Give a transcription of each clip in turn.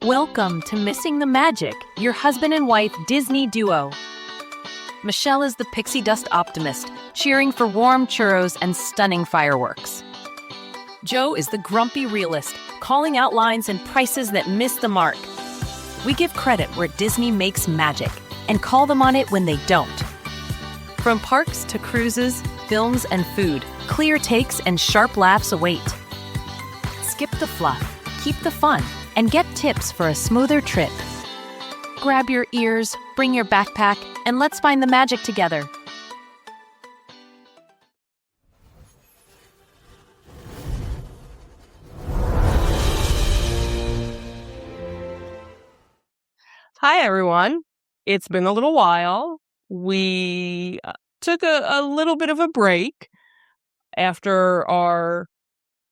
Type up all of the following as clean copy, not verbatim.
Welcome to Missing the Magic, your husband and wife Disney duo. Michelle is the pixie dust optimist, cheering for warm churros and stunning fireworks. Joe is the grumpy realist, calling out lines and prices that miss the mark. We give credit where Disney makes magic and call them on it when they don't. From parks to cruises, films, and food, clear takes and sharp laughs await. Skip the fluff, keep the fun, and get tips for a smoother trip. Grab your ears, bring your backpack, and let's find the magic together. Hi, everyone. It's been a little while. We took a little bit of a break after our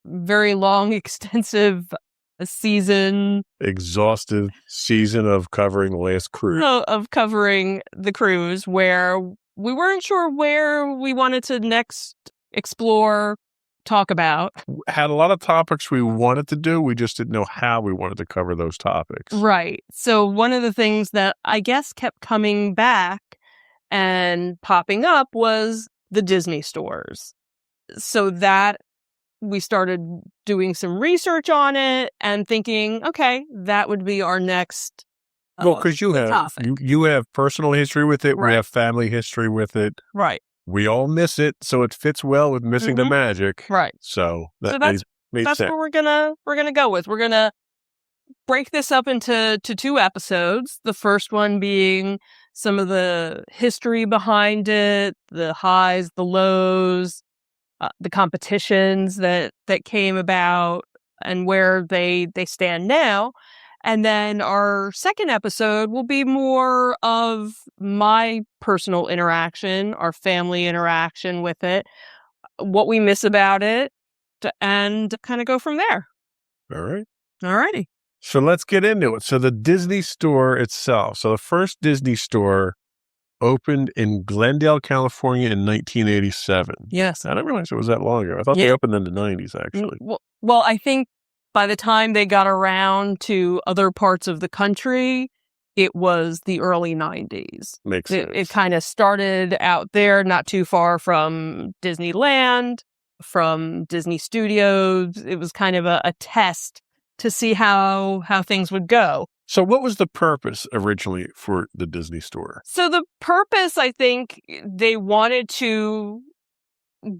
very long, extensive exhaustive season of covering the last cruise. Of covering the cruise, where we weren't sure where we wanted to next explore, talk about. Had a lot of topics we wanted to do. We just didn't know how we wanted to cover those topics. Right. So one of the things that I guess kept coming back and popping up was the Disney stores. So that we started doing some research on it and thinking, okay, that would be our next well, because you have personal history with it. Right. We have family history with it. Right. We all miss it, so it fits well with missing the magic. Right. So that's made sense. what we're gonna go with. We're gonna break this up into two episodes. The first one being some of the history behind it, the highs, the lows, the competitions that came about and where they stand now. And then our second episode will be more of my personal interaction, our family interaction with it, what we miss about it, and kind of go from there. All right. All righty. So let's get into it. So the Disney store itself. So the first Disney store opened in Glendale, California in 1987. Yes. I didn't realize it was that long ago. I thought they opened in the 90s, actually. Well, I think by the time they got around to other parts of the country, it was the early 90s. Makes sense. It kind of started out there, not too far from Disneyland, from Disney Studios. It was kind of a test to see how things would go. So what was the purpose originally for the Disney store? So the purpose, I think, they wanted to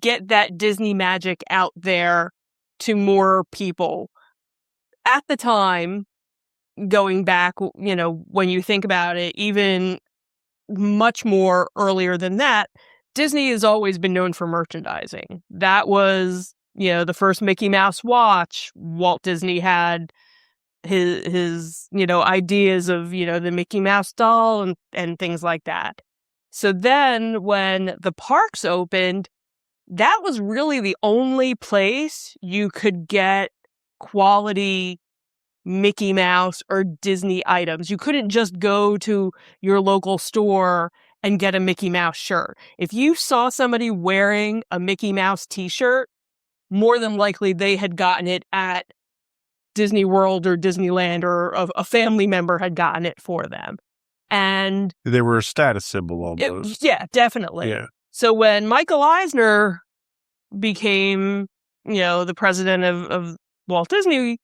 get that Disney magic out there to more people. At the time, going back, when you think about it, even much more earlier than that, Disney has always been known for merchandising. That was, the first Mickey Mouse watch. Walt Disney had his ideas of, the Mickey Mouse doll and things like that. So then when the parks opened, that was really the only place you could get quality Mickey Mouse or Disney items. You couldn't just go to your local store and get a Mickey Mouse shirt. If you saw somebody wearing a Mickey Mouse t-shirt, more than likely they had gotten it at Disney World or Disneyland, or a family member had gotten it for them. And they were a status symbol almost. Yeah, definitely. Yeah. So when Michael Eisner became, the president of Walt Disney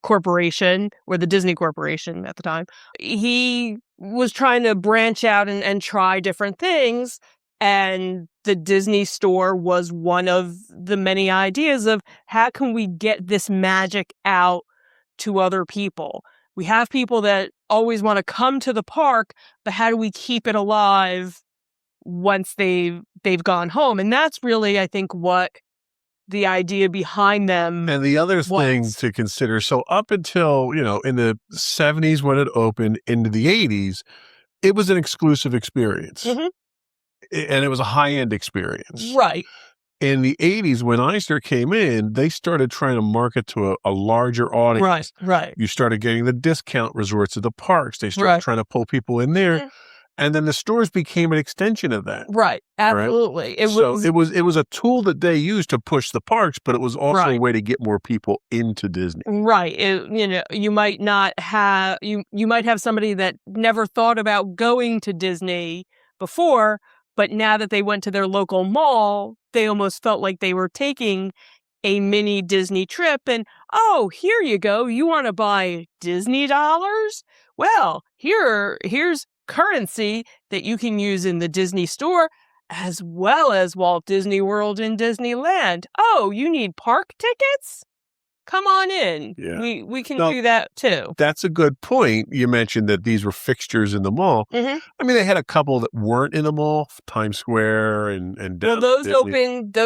Corporation, or the Disney Corporation at the time, he was trying to branch out and try different things. And the Disney store was one of the many ideas of how can we get this magic out to other people? We have people that always want to come to the park, but how do we keep it alive once they've gone home? And that's really, I think, what the idea behind them. And the other thing to consider, so up until, in the 70s when it opened, into the 80s, it was an exclusive experience. Mm-hmm. And it was a high-end experience. Right. In the 80s, when Eisner came in, they started trying to market to a larger audience. Right. You started getting the discount resorts at the parks. They started trying to pull people in there. And then the stores became an extension of that. Right. Absolutely. It was a tool that they used to push the parks, but it was also a way to get more people into Disney. Right. You might not have you might have somebody that never thought about going to Disney before, but now that they went to their local mall, they almost felt like they were taking a mini Disney trip. And oh, here you go. You want to buy Disney dollars? Well, here's currency that you can use in the Disney store as well as Walt Disney World and Disneyland. Oh, you need park tickets? Come on in. Yeah. We can do that too. That's a good point. You mentioned that these were fixtures in the mall. Mm-hmm. I mean, they had a couple that weren't in the mall, Times Square and well, those Disney. opened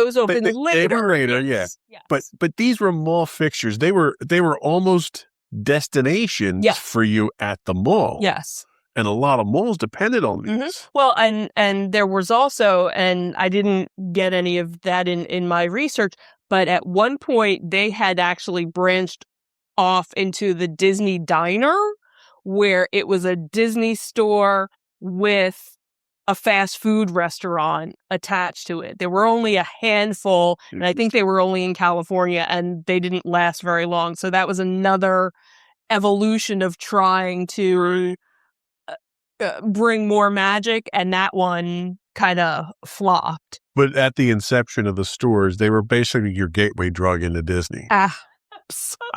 later. They were later, yes. yeah. Yes. But these were mall fixtures. They were almost destinations for you at the mall. Yes. And a lot of malls depended on these. Mm-hmm. Well, and there was also, and I didn't get any of that in my research, but at one point they had actually branched off into the Disney Diner, where it was a Disney store with a fast food restaurant attached to it. There were only a handful, and I think they were only in California, and they didn't last very long. So that was another evolution of trying to bring more magic, and that one kind of flopped. But at the inception of the stores, they were basically your gateway drug into Disney. I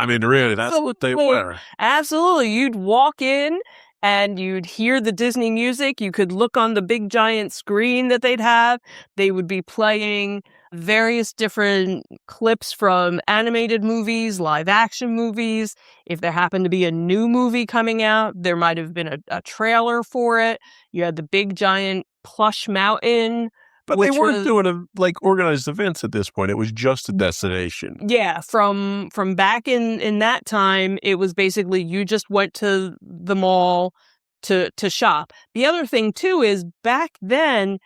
mean, really, that's what they were. Absolutely. You'd walk in and you'd hear the Disney music. You could look on the big giant screen that they'd have. They would be playing various different clips from animated movies, live action movies. If there happened to be a new movie coming out, there might have been a trailer for it. You had the big giant plush mountain. But they weren't doing organized events at this point. It was just a destination. Yeah, from back in that time, it was basically you just went to the mall to shop. The other thing too is back then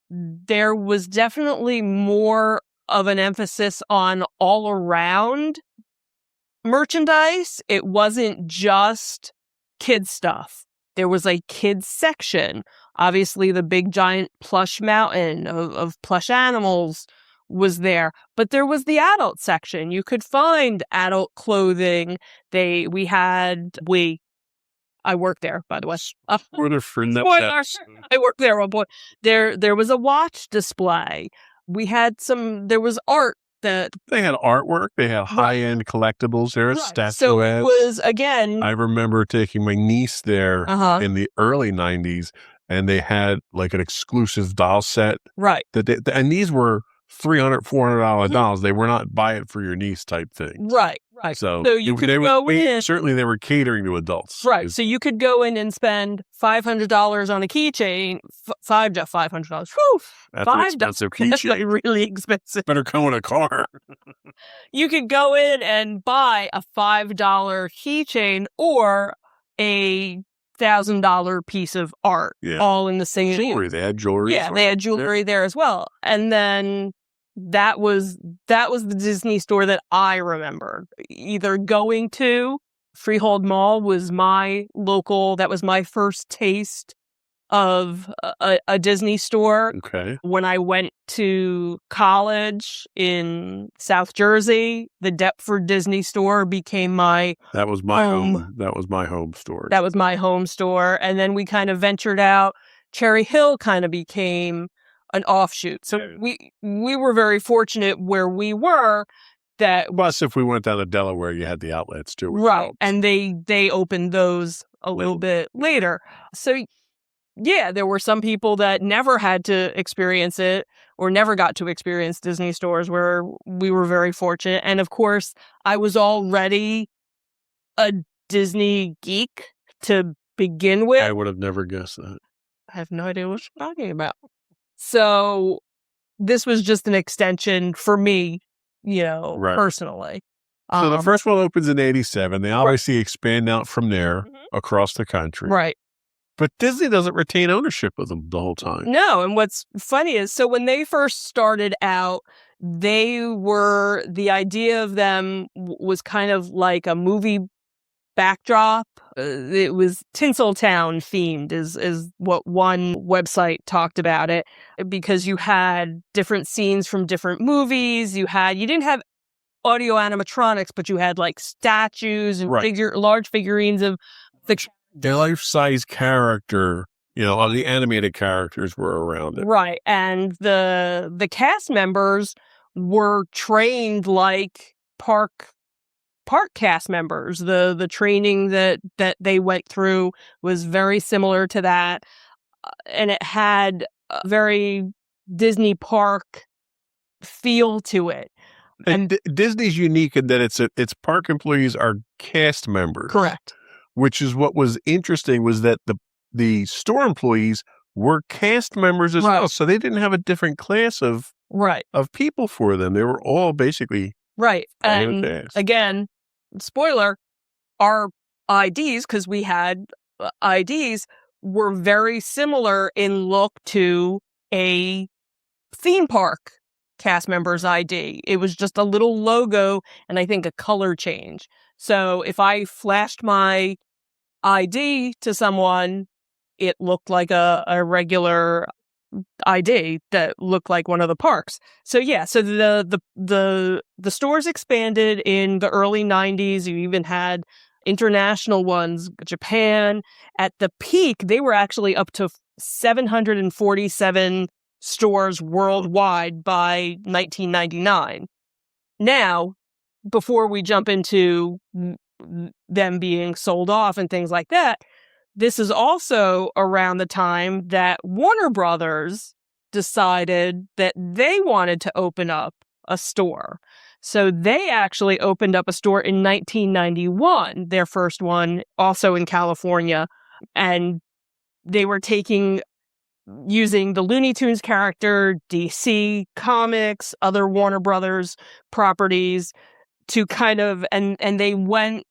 there was definitely more of an emphasis on all around merchandise. It wasn't just kid stuff. There was a kids section. Obviously, the big giant plush mountain of plush animals was there, but there was the adult section. You could find adult clothing. I worked there, by the way. I worked there at one point. There was a watch display. There was art. They had artwork. They had high-end collectibles there, statuettes. So it was, again... I remember taking my niece there in the early 90s, and they had like an exclusive doll set. Right. And these were $300, $400 dolls. They were not buy it for your niece type thing. Right. So you could go in. Certainly they were catering to adults. Right. So you could go in and spend $500 on a keychain. $500. Whew. That's an expensive keychain. That's like really expensive. Better come in a car. You could go in and buy a $5 keychain or a $1,000 piece of art, all in the same jewelry. They had jewelry. Yeah, they had jewelry there as well. And then that was the Disney store that I remember. Either going to Freehold Mall was my local. That was my first taste of a Disney store. Okay. When I went to college in South Jersey, the Deptford Disney store became my That was my home. That was my home store. That was my home store. And then we kind of ventured out. Cherry Hill kind of became an offshoot. So we were very fortunate where we were. Plus, if we went down to Delaware, you had the outlets too. Right. And they opened those a little bit later. So yeah, there were some people that never had to experience it or never got to experience Disney stores, where we were very fortunate. And of course, I was already a Disney geek to begin with. I would have never guessed that. I have no idea what you're talking about. So this was just an extension for me, personally. So the first one opens in 87. They obviously expand out from there across the country. Right. But Disney doesn't retain ownership of them the whole time. No, and what's funny is, so when they first started out, the idea of them was kind of like a movie backdrop. It was Tinseltown themed is what one website talked about it, because you had different scenes from different movies. You didn't have audio animatronics, but you had like statues and Right. large figurines of The life-size character, all the animated characters were around it. Right. And the cast members were trained like park cast members. The training that they went through was very similar to that. And it had a very Disney park feel to it. And Disney's unique in that its park employees are cast members. Correct. Which is what was interesting, was that the store employees were cast members as well. So they didn't have a different class of people for them. They were all basically right. And again, spoiler, our IDs, because we had IDs, were very similar in look to a theme park cast member's ID. It was just a little logo and I think a color change. So if I flashed my ID to someone, it looked like a regular ID that looked like one of the parks. So yeah, so the stores expanded in the early 90s. You even had international ones, Japan. At the peak, they were actually up to 747 stores worldwide by 1999. Now, before we jump into them being sold off and things like that, this is also around the time that Warner Brothers decided that they wanted to open up a store. So they actually opened up a store in 1991, their first one, also in California. And they were using the Looney Tunes character, DC Comics, other Warner Brothers properties to kind of, and they went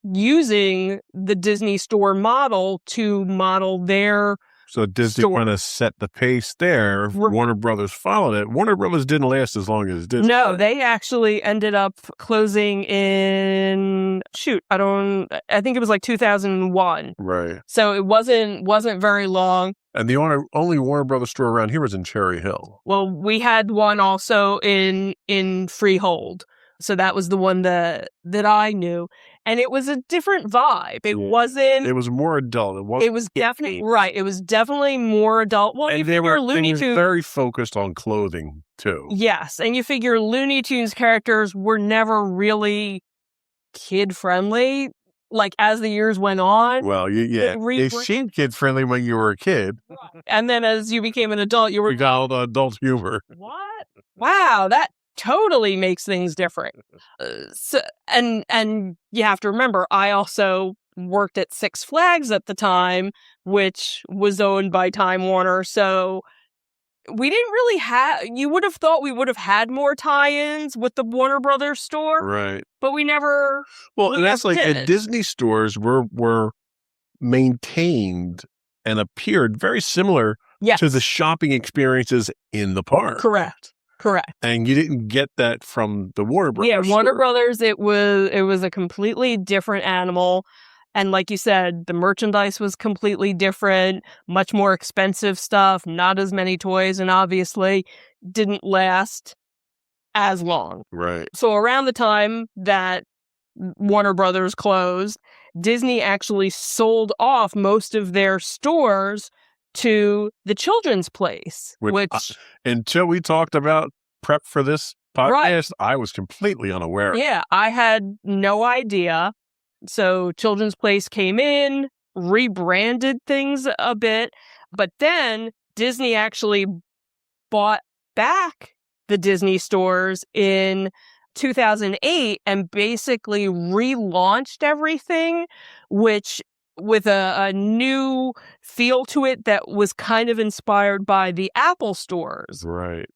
using the Disney store model to model their So Disney kind of set the pace there. Warner Brothers followed it. Warner Brothers didn't last as long as Disney. No, they actually ended up closing in, I think it was like 2001. Right. So it wasn't very long. And the only Warner Brothers store around here was in Cherry Hill. Well, we had one also in Freehold. So that was the one that I knew. And it was a different vibe. It was more adult. It was definitely right. It was definitely more adult. Well, and they were very focused on clothing too. Yes. And you figure Looney Tunes characters were never really kid friendly. Like as the years went on. Well, they seemed kid friendly when you were a kid. And then as you became an adult, you got all the adult humor. What? Wow, that totally makes things different. And you have to remember, I also worked at Six Flags at the time, which was owned by Time Warner. So we didn't really you would have thought we would have had more tie-ins with the Warner Brothers store. Right. But we never. Well, and that's like Disney stores were maintained and appeared very similar to the shopping experiences in the park. Correct. And you didn't get that from the Warner Brothers. Yeah, Warner Brothers, it was a completely different animal. And like you said, the merchandise was completely different, much more expensive stuff, not as many toys, and obviously didn't last as long. Right. So around the time that Warner Brothers closed, Disney actually sold off most of their stores to the Children's Place, which until we talked about prep for this podcast, I was completely unaware. Yeah, I had no idea. So Children's Place came in, rebranded things a bit, but then Disney actually bought back the Disney stores in 2008 and basically relaunched everything, which with a new feel to it that was kind of inspired by the Apple stores. Right.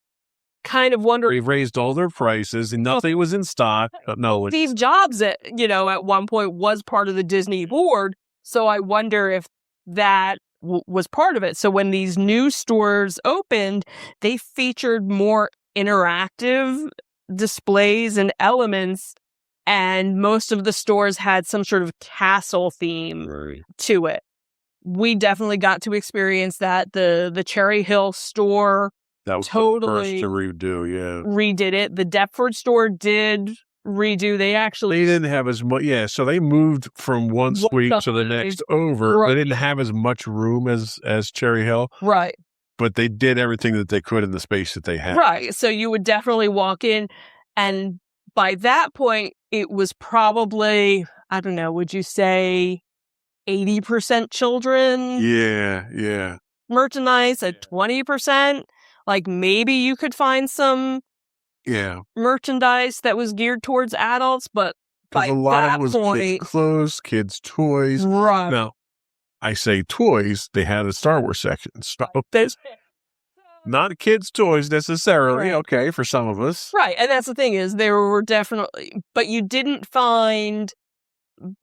Kind of wonder. We've raised all their prices and nothing was in stock. No, Steve Jobs, at one point was part of the Disney board. So I wonder if that was part of it. So when these new stores opened, they featured more interactive displays and elements and most of the stores had some sort of castle theme to it. We definitely got to experience that. The Cherry Hill store that was totally the first to redo, redid it. The Deptford store did redo. They didn't have as much. Yeah, so they moved from one suite to the next over. Right. They didn't have as much room as Cherry Hill. Right. But they did everything that they could in the space that they had. Right. So you would definitely walk in, and by that point, it was probably, I don't know, would you say 80% children? Yeah. Merchandise at 20%. Like maybe you could find some merchandise that was geared towards adults, but by a lot that of it was point, kids' clothes, kids' toys. Right. Now, I say toys, they had a Star Wars section. So not kids' toys necessarily, okay, for some of us. Right, and that's the thing is there were definitely, but you didn't find,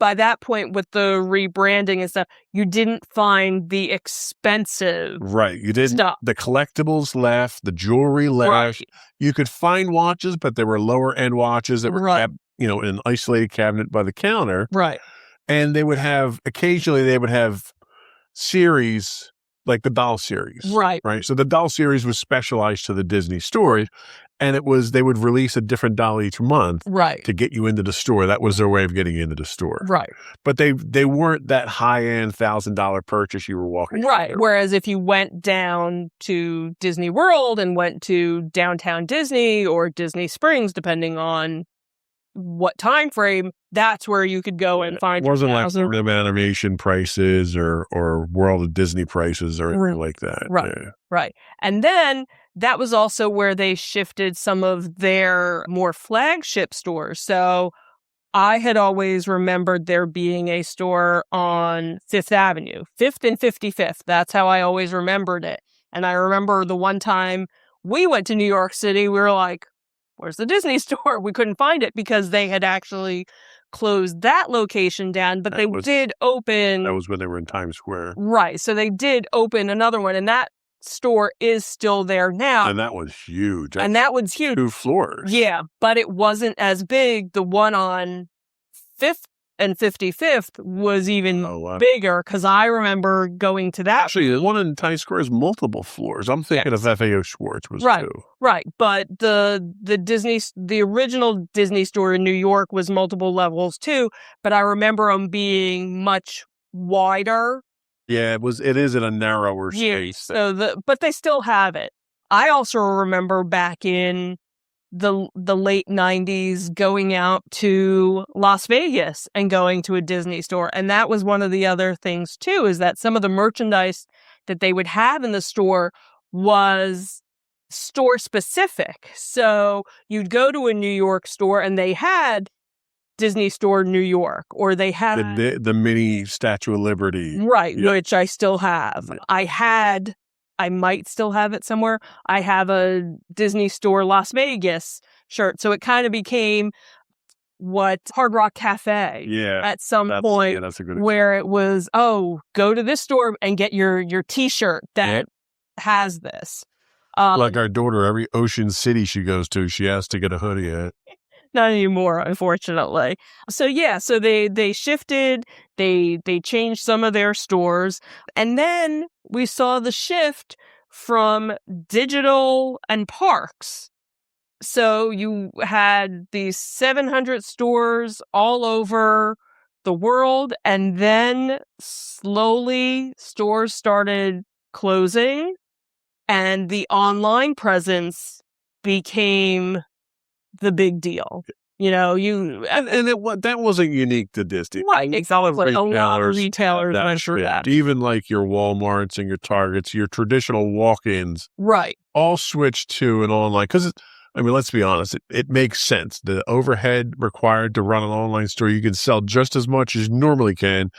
by that point with the rebranding and stuff, you didn't find the expensive you didn't stuff. The collectibles left, the jewelry left. You could find watches, but there were lower end watches that were kept, in an isolated cabinet by the counter. Right. And they would have series like the doll series. Right. So the doll series was specialized to the Disney store, and they would release a different doll each month to get you into the store. That was their way of getting into the store. Right. But they weren't that high-end $1,000 purchase you were walking. Right. Whereas if you went down to Disney World and went to downtown Disney or Disney Springs, depending on what time frame, that's where you could go and find. It wasn't like Rhythm Animation prices or World of Disney prices or anything like that. Right. And then that was also where they shifted some of their more flagship stores. So I had always remembered there being a store on 5th Avenue, 5th and 55th. That's how I always remembered it. And I remember the one time we went to New York City, we were like, where's the Disney store? We couldn't find it because they had actually closed that location down, but did open. That was when they were in Times Square. Right. So they did open another one, and that store is still there now. And that was huge. And that was huge. 2 floors. Yeah, but it wasn't as big. The one on 5th and 55th was even bigger because I remember going to that. Actually, the one in Times Square is multiple floors. I'm thinking of FAO Schwartz was 2. Right. But the original Disney store in New York was multiple levels too, but I remember them being much wider. Yeah, it is in a narrower space. But they still have it. I also remember back in the late 90s going out to Las Vegas and going to a Disney store. And that was one of the other things too, is that some of the merchandise that they would have in the store was store specific. So you'd go to a New York store and they had Disney Store New York, or they had the mini Statue of Liberty. Right, which I still have. I might still have it somewhere. I have a Disney Store Las Vegas shirt. So it kind of became what Hard Rock Cafe at some point that's a good where it was, go to this store and get your T-shirt that has this. Like our daughter, every Ocean City she goes to, she has to get a hoodie at. Not anymore, unfortunately. So they shifted, they changed some of their stores, and then we saw the shift from digital and parks. So you had these 700 stores all over the world, and then slowly stores started closing, and the online presence became the big deal. That wasn't unique to Disney. Right, exactly. A lot of retailers went through that. Even like your Walmarts and your Targets, your traditional walk-ins, all switched to an online. Because, let's be honest, it makes sense. The overhead required to run an online store, you can sell just as much as you normally can,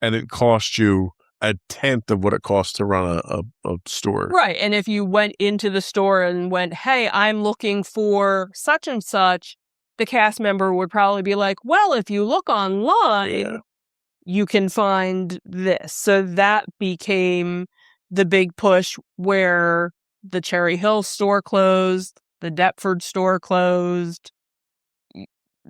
and it costs you a tenth of what it costs to run a store. Right. And if you went into the store and went, hey, I'm looking for such and such, the cast member would probably be like, well, if you look online, you can find this. So that became the big push where the Cherry Hill store closed, the Deptford store closed.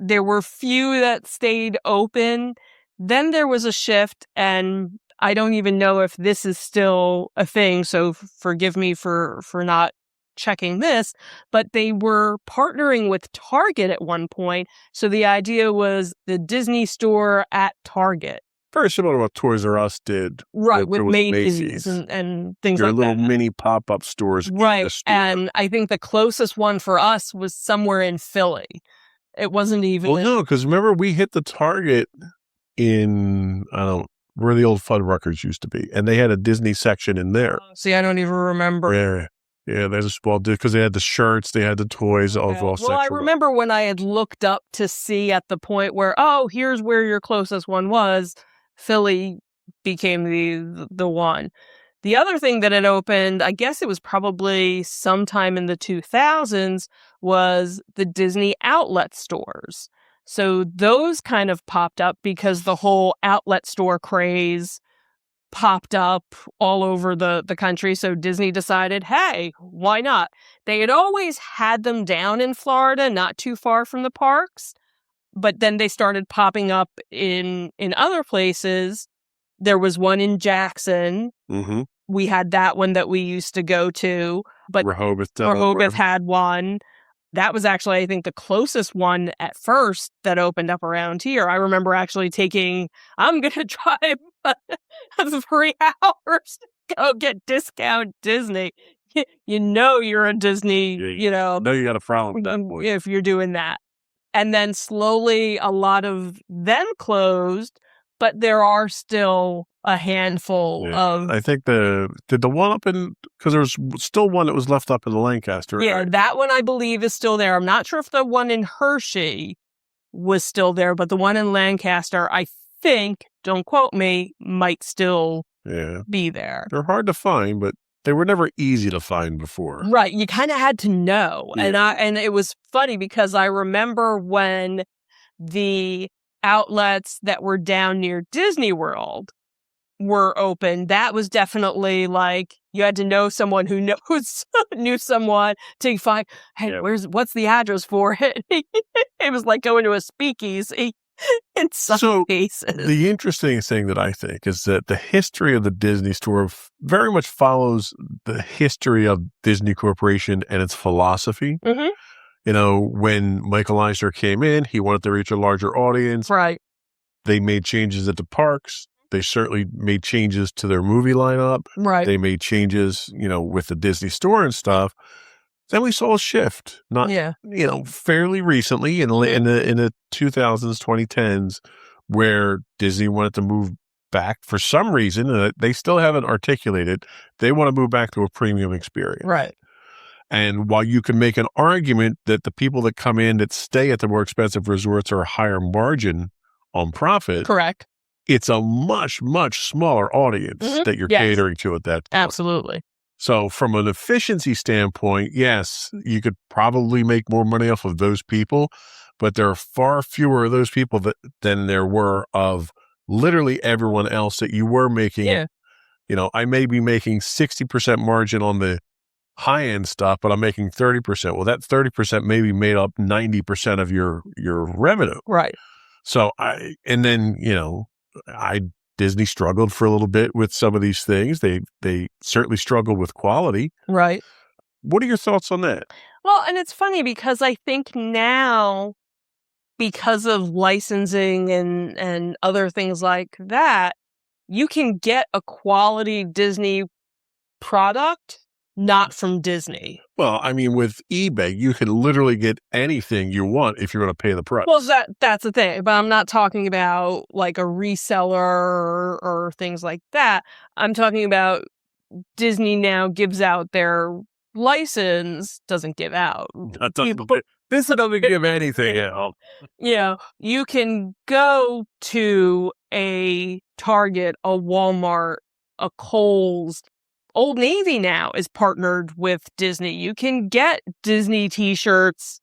there were few that stayed open. Then there was a shift, and I don't even know if this is still a thing, so forgive me for not checking this, but they were partnering with Target at one point. So the idea was the Disney store at Target. Very similar to what Toys R Us did. Right, with Macy's and things Your like that. little mini pop-up stores. Right, and I think the closest one for us was somewhere in Philly. It wasn't even... Well, no, because remember, we hit the Target in, where the old Fuddruckers used to be, and they had a Disney section in there. See, I don't even remember. Yeah, there's a small, because they had the shirts, they had the toys, overall section. Well, I remember when I had looked up to see at the point where, here's where your closest one was, Philly became the one. The other thing that had opened, I guess it was probably sometime in the 2000s, was the Disney outlet stores. So those kind of popped up because the whole outlet store craze popped up all over the country. So Disney decided, hey, why not? They had always had them down in Florida, not too far from the parks. But then they started popping up in other places. There was one in Jackson. Mm-hmm. We had that one that we used to go to. But Rehoboth had one. That was actually, I think, the closest one at first that opened up around here. I remember actually I'm going to drive 3 hours to go get discount Disney. You know you're a Disney, No, you got a problem if you're doing that. And then slowly a lot of them closed, but there are still a handful of... I think did the one up in, because there was still one that was left up in Lancaster. Yeah, that one I believe is still there. I'm not sure if the one in Hershey was still there, but the one in Lancaster, I think, don't quote me, might still be there. They're hard to find, but they were never easy to find before. Right. You kind of had to know. Yeah. And it was funny because I remember when the outlets that were down near Disney World were open, that was definitely like you had to know someone who knew someone to find, hey, what's the address for it? It was like going to a speakeasy. In some cases. The interesting thing that I think is that the history of the Disney store very much follows the history of Disney Corporation and its philosophy. Mm-hmm. When Michael Eisner came in, he wanted to reach a larger audience. Right. They made changes at the parks. They certainly made changes to their movie lineup. Right. They made changes, with the Disney store and stuff. Then we saw a shift, fairly recently in the 2000s, 2010s, where Disney wanted to move back for some reason, and they still haven't articulated. They want to move back to a premium experience. Right. And while you can make an argument that the people that come in that stay at the more expensive resorts are a higher margin on profit. Correct. It's a much, much smaller audience that you're catering to at that point. Absolutely. So from an efficiency standpoint, yes, you could probably make more money off of those people, but there are far fewer of those people than there were of literally everyone else that you were making. Yeah. I may be making 60% margin on the high-end stuff, but I'm making 30%. Well, that 30% maybe made up 90% of your revenue. Right. So Disney struggled for a little bit with some of these things. They certainly struggled with quality. Right. What are your thoughts on that? Well, and it's funny because I think now, because of licensing and other things like that, you can get a quality Disney product not from Disney. Well, I mean, with eBay, you can literally get anything you want if you're going to pay the price. Well, that's the thing. But I'm not talking about like a reseller or things like that. I'm talking about Disney now gives out their license, doesn't give out. This doesn't give anything out. You can go to a Target, a Walmart, a Kohl's. Old Navy now is partnered with Disney. You can get Disney t-shirts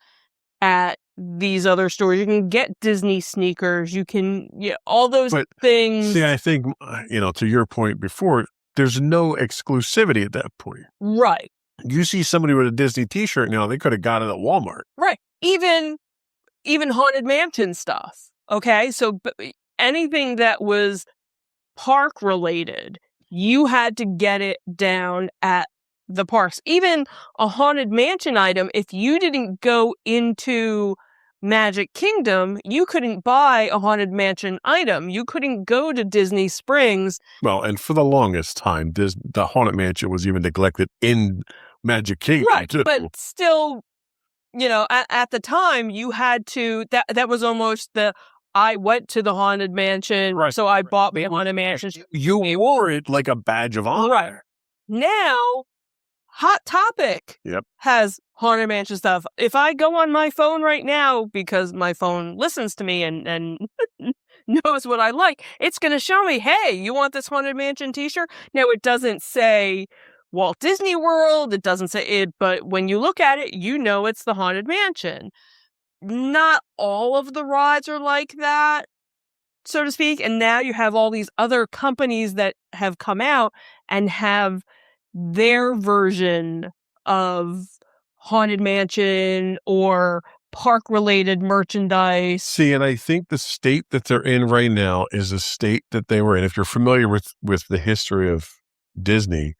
at these other stores. You can get Disney sneakers. You can, all those things. See, I think, to your point before, there's no exclusivity at that point. Right. You see somebody with a Disney t-shirt now, they could have got it at Walmart. Right. Even even Haunted Mansion stuff. Okay, so anything that was park related, you had to get it down at the parks. Even a Haunted Mansion item, if you didn't go into Magic Kingdom, you couldn't buy a Haunted Mansion item. You couldn't go to Disney Springs. Well, and for the longest time, the Haunted Mansion was even neglected in Magic Kingdom, right, too. But still, at the time, you had to, that was almost I went to the Haunted Mansion, right, so I bought the Haunted Mansion. You wore it like a badge of honor. Right. Now, Hot Topic has Haunted Mansion stuff. If I go on my phone right now, because my phone listens to me and knows what I like, it's going to show me, hey, you want this Haunted Mansion t-shirt? Now, it doesn't say Walt Disney World. It doesn't say it, but when you look at it, you know it's the Haunted Mansion. Not all of the rides are like that, so to speak. And now you have all these other companies that have come out and have their version of Haunted Mansion or park-related merchandise. See, and I think the state that they're in right now is a state that they were in. If you're familiar with the history of Disney,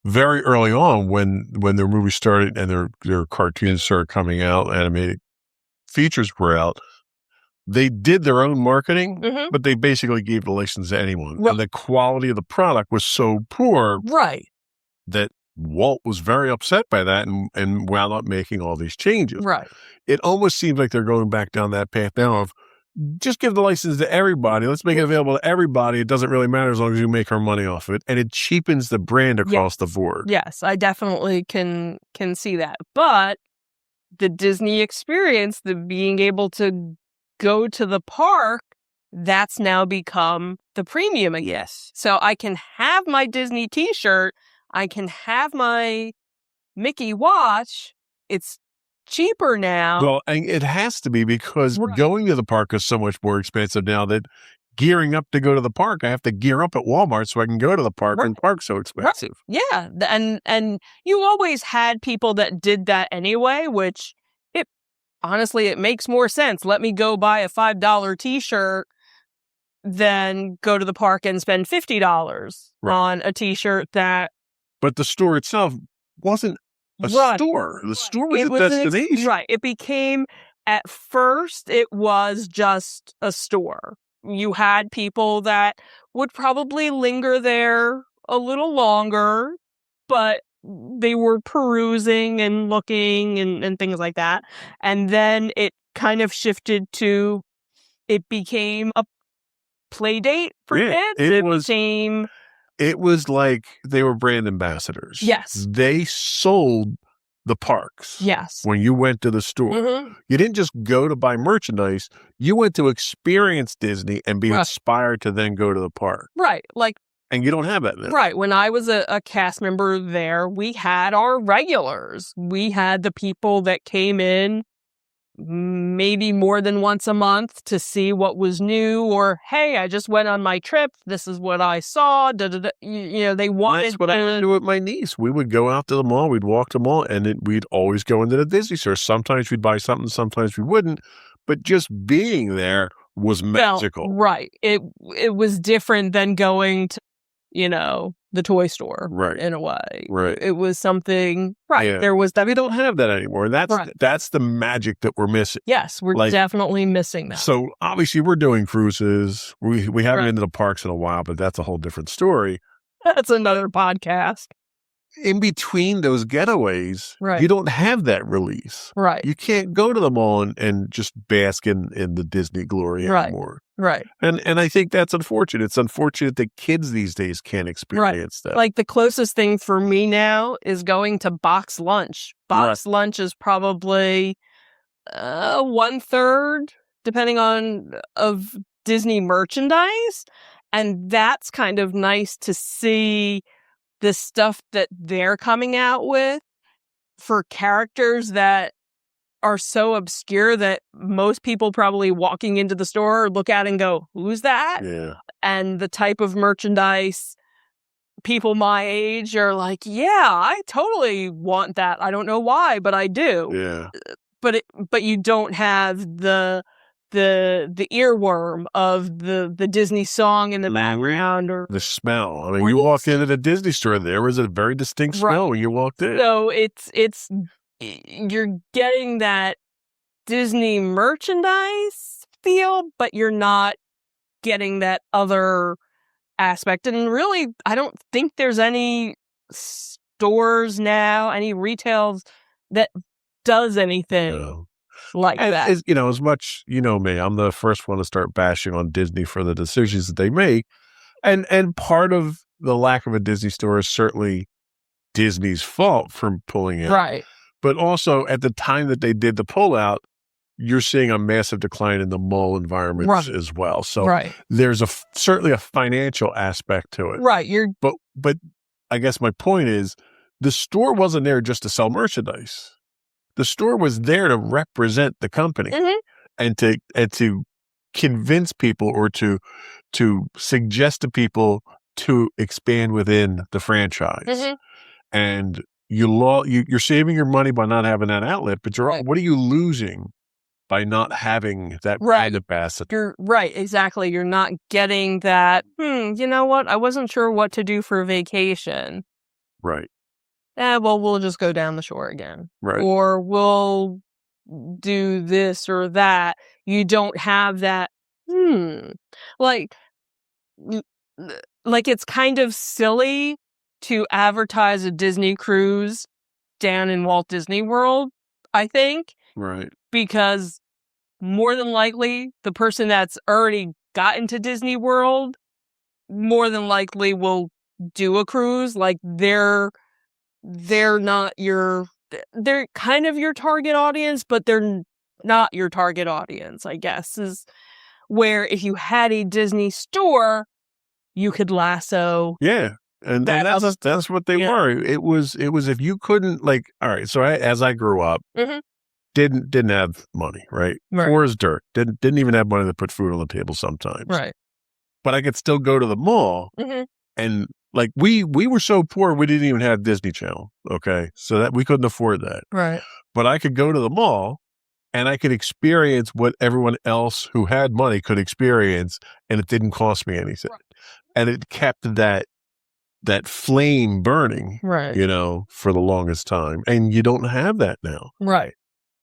very early on when their movies started and their cartoons started coming out, animated features were out, they did their own marketing, but they basically gave the license to anyone. Right. And the quality of the product was so poor that Walt was very upset by that and wound up making all these changes. Right. It almost seems like they're going back down that path now of just give the license to everybody. Let's make it available to everybody. It doesn't really matter as long as you make our money off of it. And it cheapens the brand across the board. Yes, I definitely can see that. But the Disney experience, the being able to go to the park, that's now become the premium again. Yes. So I can have my Disney t-shirt. I can have my Mickey watch. It's cheaper now. Well, and it has to be because going to the park is so much more expensive now that gearing up to go to the park, I have to gear up at Walmart so I can go to the park, and the park's so expensive. Right. Yeah. And you always had people that did that anyway, which honestly, it makes more sense. Let me go buy a $5 t-shirt than go to the park and spend $50 on a t-shirt that... But the store itself wasn't a store. The store was a destination. Right. It became, at first, it was just a store. You had people that would probably linger there a little longer, but they were perusing and looking and things like that. And then it kind of shifted to, it became a play date for kids. It was like they were brand ambassadors. Yes. They sold the parks. Yes. When you went to the store. You didn't just go to buy merchandise. You went to experience Disney and be inspired to then go to the park. Right. And you don't have that now. Right. When I was a cast member there, we had our regulars. We had the people that came in maybe more than once a month to see what was new, or, hey, I just went on my trip. This is what I saw. They wanted... That's what I do with my niece. We would go out to the mall. We'd walk to the mall, and we'd always go into the Disney store. Sometimes we'd buy something. Sometimes we wouldn't. But just being there was magical. Right. It was different than going to, the toy store, in a way. Right. It was something, Yeah. There was that. We don't have that anymore. That's the magic that we're missing. Yes, we're definitely missing that. So obviously we're doing cruises. We haven't been to the parks in a while, but that's a whole different story. That's another podcast. In between those getaways, you don't have that release. Right. You can't go to the mall and just bask in the Disney glory anymore. Right. And I think that's unfortunate. It's unfortunate that kids these days can't experience that. Like the closest thing for me now is going to box lunch. Box lunch is probably 1/3, depending on, of Disney merchandise. And that's kind of nice to see the stuff that they're coming out with for characters that are so obscure that most people probably walking into the store look at and go, who's that? Yeah. And the type of merchandise people my age are like, yeah, I totally want that. I don't know why, but I do. Yeah. but you don't have the earworm of the Disney song in the background or the smell. I mean, you walk into the Disney store, there was a very distinct smell when you walked in. So you're getting that Disney merchandise feel, but you're not getting that other aspect. And really, I don't think there's any stores now, any retails that does anything like that. As much, me, I'm the first one to start bashing on Disney for the decisions that they make. And part of the lack of a Disney store is certainly Disney's fault for pulling it. Right. But also at the time that they did the pullout, you're seeing a massive decline in the mall environments as well. So there's certainly a financial aspect to it. Right. But I guess my point is the store wasn't there just to sell merchandise. The store was there to represent the company and to convince people or to suggest to people to expand within the franchise. And you're saving your money by not having that outlet, but what are you losing by not having that brand ambassador? You're right, exactly. You're not getting that, you know what? I wasn't sure what to do for vacation. Right. Well, we'll just go down the shore again. Right. Or we'll do this or that. You don't have that, like it's kind of silly to advertise a Disney cruise down in Walt Disney World, I think. Right. Because more than likely, the person that's already gotten to Disney World more than likely will do a cruise. Like they're not they're kind of your target audience, but they're not your target audience, I guess, is where if you had a Disney store, you could lasso. Yeah. And that's what they were. It was if you couldn't, all right. So as I grew up, didn't have money, right? Poor as dirt. Didn't even have money to put food on the table sometimes. Right. But I could still go to the mall, and we were so poor we didn't even have Disney Channel. Okay, so that we couldn't afford that. Right. But I could go to the mall, and I could experience what everyone else who had money could experience, and it didn't cost me anything, and it kept that flame burning, for the longest time. And you don't have that now. Right.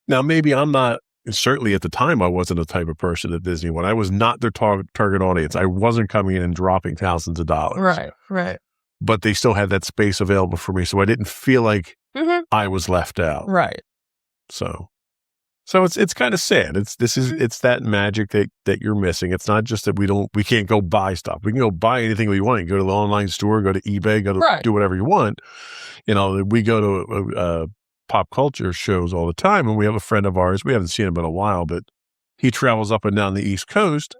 Now, maybe I'm not, certainly at the time, I wasn't the type of person at Disney when I was not their target audience. I wasn't coming in and dropping thousands of dollars. Right. But they still had that space available for me. So I didn't feel like I was left out. Right. So it's kind of sad. It's that magic that you're missing. It's not just that we can't go buy stuff. We can go buy anything we want. You go to the online store, go to eBay, go to do whatever you want. We go to pop culture shows all the time, and we have a friend of ours. We haven't seen him in a while, but he travels up and down the East Coast,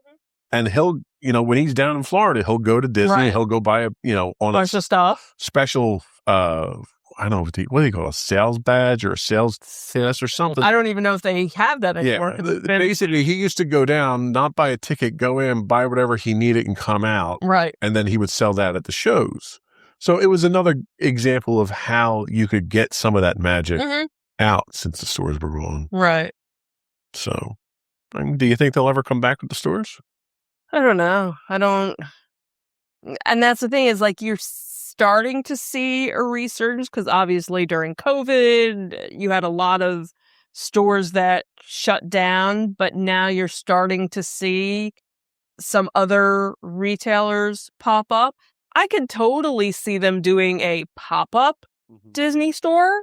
and he'll, when he's down in Florida, he'll go to Disney. He'll go buy on bunch of stuff, special. I don't know what do you call it, a sales badge or a sales test or something. I don't even know if they have that anymore. Yeah, basically, he used to go down, not buy a ticket, go in, buy whatever he needed, and come out. Right, and then he would sell that at the shows. So it was another example of how you could get some of that magic out since the stores were gone. Right. So, do you think they'll ever come back with the stores? I don't know. I don't. And that's the thing is, you're starting to see a resurgence because obviously during COVID, you had a lot of stores that shut down, but now you're starting to see some other retailers pop up. I could totally see them doing a pop-up Disney store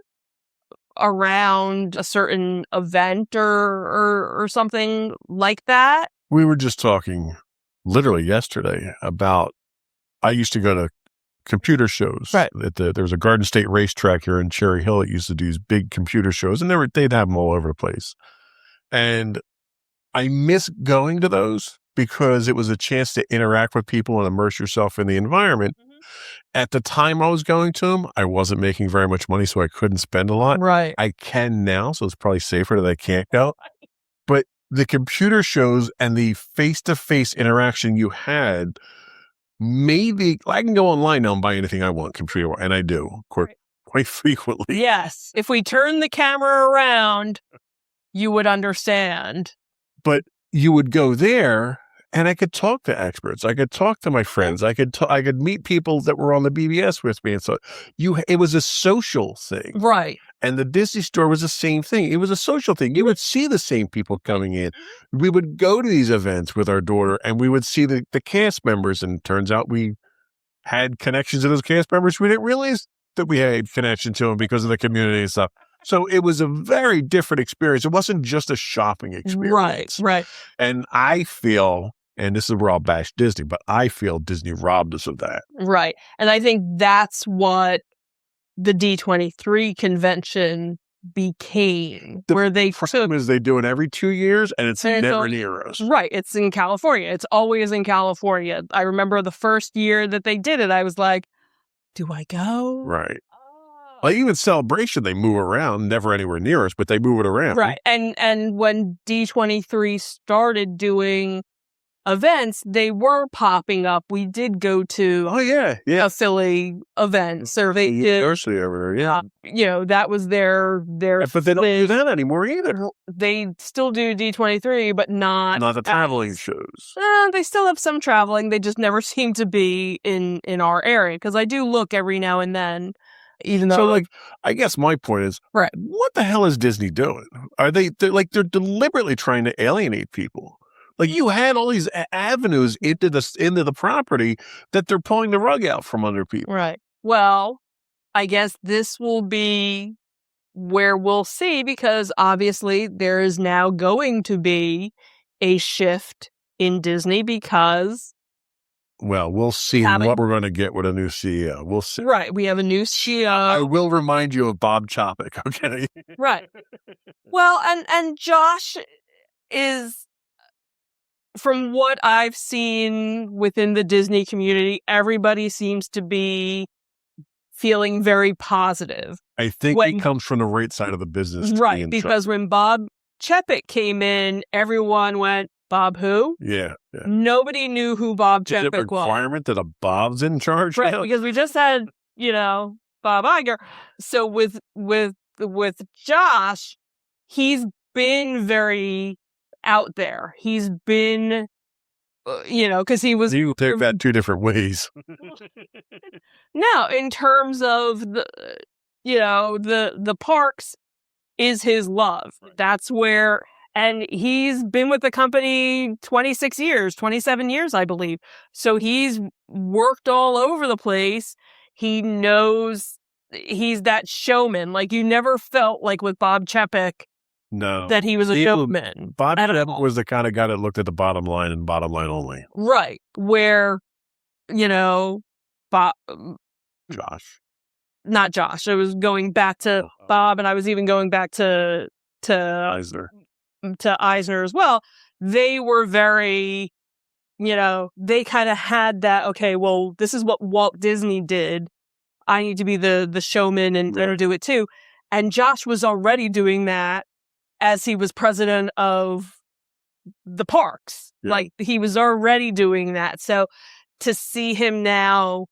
around a certain event or something like that. We were just talking literally yesterday about, I used to go to computer shows. Right. There was a Garden State racetrack here in Cherry Hill that used to do these big computer shows, and they'd have them all over the place. And I miss going to those because it was a chance to interact with people and immerse yourself in the environment. At the time I was going to them, I wasn't making very much money, so I couldn't spend a lot. Right. I can now, so it's probably safer that I can't go. But the computer shows and the face-to-face interaction you had, maybe I can go online now and buy anything I want computer, and I do, of course, quite frequently. Yes. If we turn the camera around, you would understand. But you would go there, and I could talk to experts. I could talk to my friends. I could meet people that were on the BBS with me, and so it was a social thing, right? And the Disney store was the same thing. It was a social thing. You would see the same people coming in. We would go to these events with our daughter, and we would see the cast members. And it turns out we had connections to those cast members. We didn't realize that we had connection to them because of the community and stuff. So it was a very different experience. It wasn't just a shopping experience. Right. And I feel, and this is where I'll bash Disney, but I feel Disney robbed us of that. Right. And I think that's what the D23 convention became, where they problem is they do it every 2 years, and it's never near us. Right. It's in California. It's always in California. I remember the first year that they did it, I was like, do I go? Right. Like even Celebration, they move around, never anywhere near us, but they move it around. Right. And when D23 started doing events, they were popping up. We did go to a Philly event. So they did University over there, that was their but they don't do that anymore either. They still do D23, but not the traveling shows. They still have some traveling. They just never seem to be in our area, because I do look every now and then. Even though, so, I guess my point is, right? What the hell is Disney doing? Are they're deliberately trying to alienate people? Like, you had all these avenues into the property that they're pulling the rug out from under people. Right. Well, I guess this will be where we'll see, because obviously there is now going to be a shift in Disney, because well, we'll see what we're going to get with a new CEO. We'll see. Right. We have a new CEO. I will remind you of Bob Chapek, okay? Right. Well, and Josh is, from what I've seen within the Disney community, everybody seems to be feeling very positive. I think he comes from the right side of the business. Right. Because when Bob Chapek came in, everyone went, Bob who? Yeah. Nobody knew who Bob Chapek was. Is it a requirement that a Bob's in charge? Right, because we just had, Bob Iger. So with Josh, he's been very out there. He's been, because he was... You take that two different ways. No, in terms of the parks is his love. That's where... And he's been with the company 26 years, 27 years, I believe. So he's worked all over the place. He knows he's that showman. Like, you never felt like with Bob Chapek that he was a showman. Bob Chapek was the kind of guy that looked at the bottom line and bottom line only. Right. Where, Bob... Josh. Not Josh. I was going back to Bob, and I was even going back to Eisner. To Eisner as well. They were very, they kind of had that, okay, well, this is what Walt Disney did. I need to be the showman and do it too. And Josh was already doing that as he was president of the parks. Yeah. Like, he was already doing that. So to see him now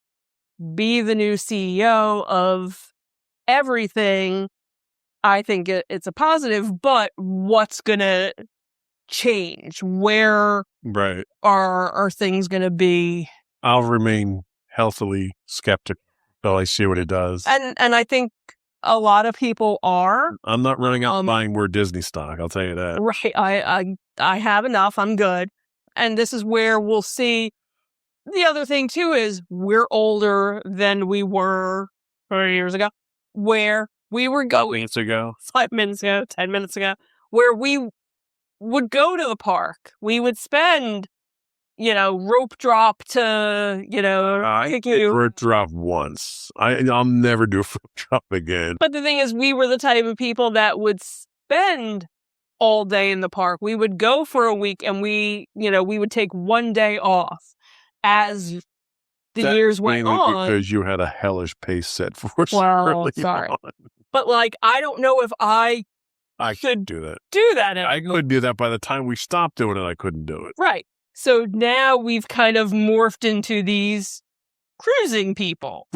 be the new CEO of everything, I think it's a positive, but what's going to change? Where are things going to be? I'll remain healthily skeptical until I see what it does. And I think a lot of people are. I'm not running out buying more Disney stock, I'll tell you that. Right. I have enough. I'm good. And this is where we'll see. The other thing, too, is we're older than we were 30 years ago, where we were going 5 minutes ago, 10 minutes ago, where we would go to the park. We would spend, rope drop to, I did rope drop once. I'll never do rope drop again. But the thing is, we were the type of people that would spend all day in the park. We would go for a week, and we would take one day off as the years went on. Because you had a hellish pace set for us. Well, sorry. On. But I don't know if I could do that. I could do that. By the time we stopped doing it, I couldn't do it. Right. So now we've kind of morphed into these cruising people.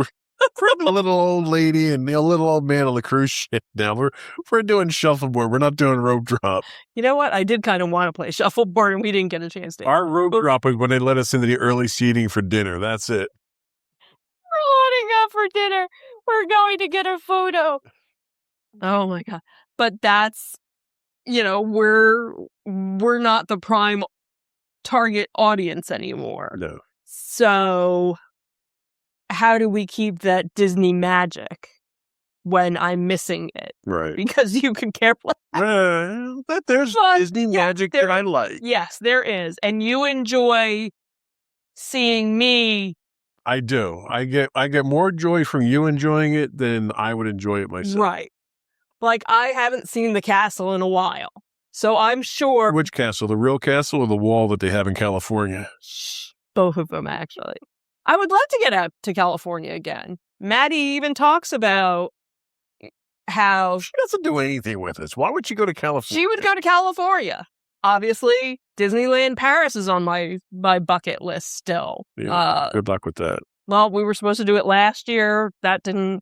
For the little old lady and the little old man on the cruise ship now. We're doing shuffleboard. We're not doing rope drop. You know what? I did kind of want to play shuffleboard, and we didn't get a chance to. Our rope drop was when they let us into the early seating for dinner. That's it. We're loading up for dinner. We're going to get a photo. Oh my God. But that's, we're not the prime target audience anymore. No. So how do we keep that Disney magic when I'm missing it? Right. Because you can care less. There's Disney magic that I like. Yes, there is. And you enjoy seeing me. I do. I get more joy from you enjoying it than I would enjoy it myself. Right. Like, I haven't seen the castle in a while. So I'm sure. Which castle? The real castle or the wall that they have in California? Both of them, actually. I would love to get out to California again. Maddie even talks about how she doesn't do anything with us. Why would she go to California? She would go to California. Obviously, Disneyland Paris is on my bucket list still. Yeah, good luck with that. Well, we were supposed to do it last year. That didn't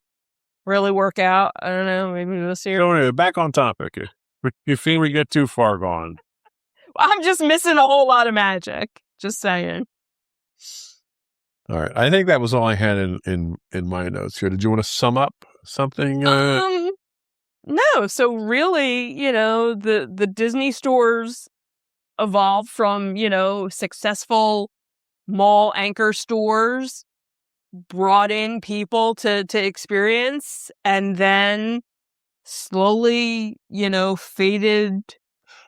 really work out. I don't know, maybe this year. So anyway, back on topic. You feel we get too far gone. I'm just missing a whole lot of magic. Just saying. All right. I think that was all I had in my notes here. Did you want to sum up something? No. So really, the Disney stores evolved from, successful mall anchor stores, brought in people to experience, and then slowly, faded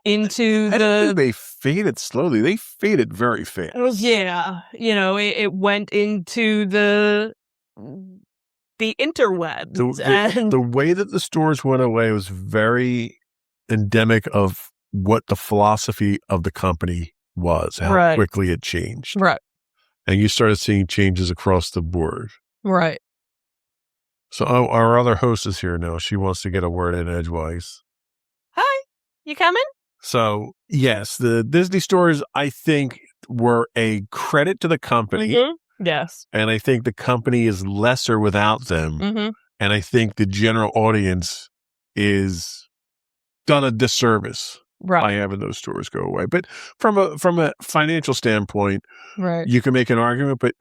into They faded slowly. They faded very fast. Yeah. It went into the interwebs. The way that the stores went away was very endemic of what the philosophy of the company was, how quickly it changed. Right. And you started seeing changes across the board. Right. So our other host is here now. She wants to get a word in edgewise. Hi. You coming? So, yes, the Disney stores, I think, were a credit to the company. Mm-hmm. Yes. And I think the company is lesser without them. Mm-hmm. And I think the general audience is done a disservice by having those stores go away. But from a financial standpoint, you can make an argument, but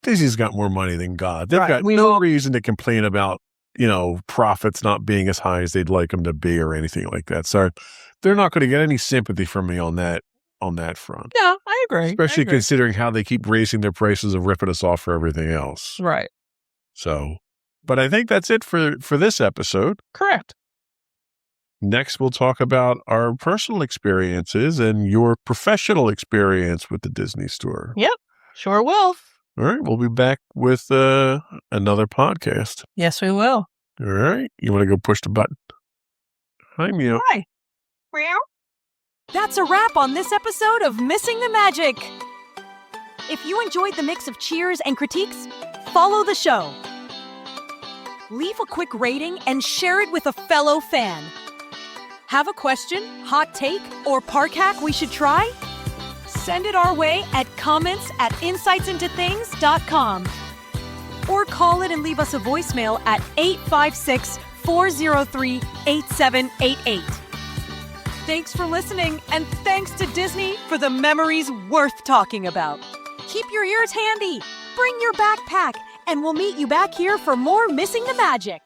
Disney's got more money than God. They've got no reason to complain about, profits not being as high as they'd like them to be or anything like that. So they're not going to get any sympathy from me on that front. Yeah, I agree. Especially considering how they keep raising their prices and ripping us off for everything else. Right. So, but I think that's it for this episode. Correct. Next, we'll talk about our personal experiences and your professional experience with the Disney store. Yep, sure will. All right, we'll be back with another podcast. Yes, we will. All right, you want to go push the button? Hi, Meow. Hi. Meow. That's a wrap on this episode of Missing the Magic. If you enjoyed the mix of cheers and critiques, follow the show. Leave a quick rating and share it with a fellow fan. Have a question, hot take, or park hack we should try? Send it our way at comments@insightsintothings.com. Or call it and leave us a voicemail at 856-403-8788. Thanks for listening, and thanks to Disney for the memories worth talking about. Keep your ears handy, bring your backpack, and we'll meet you back here for more Missing the Magic.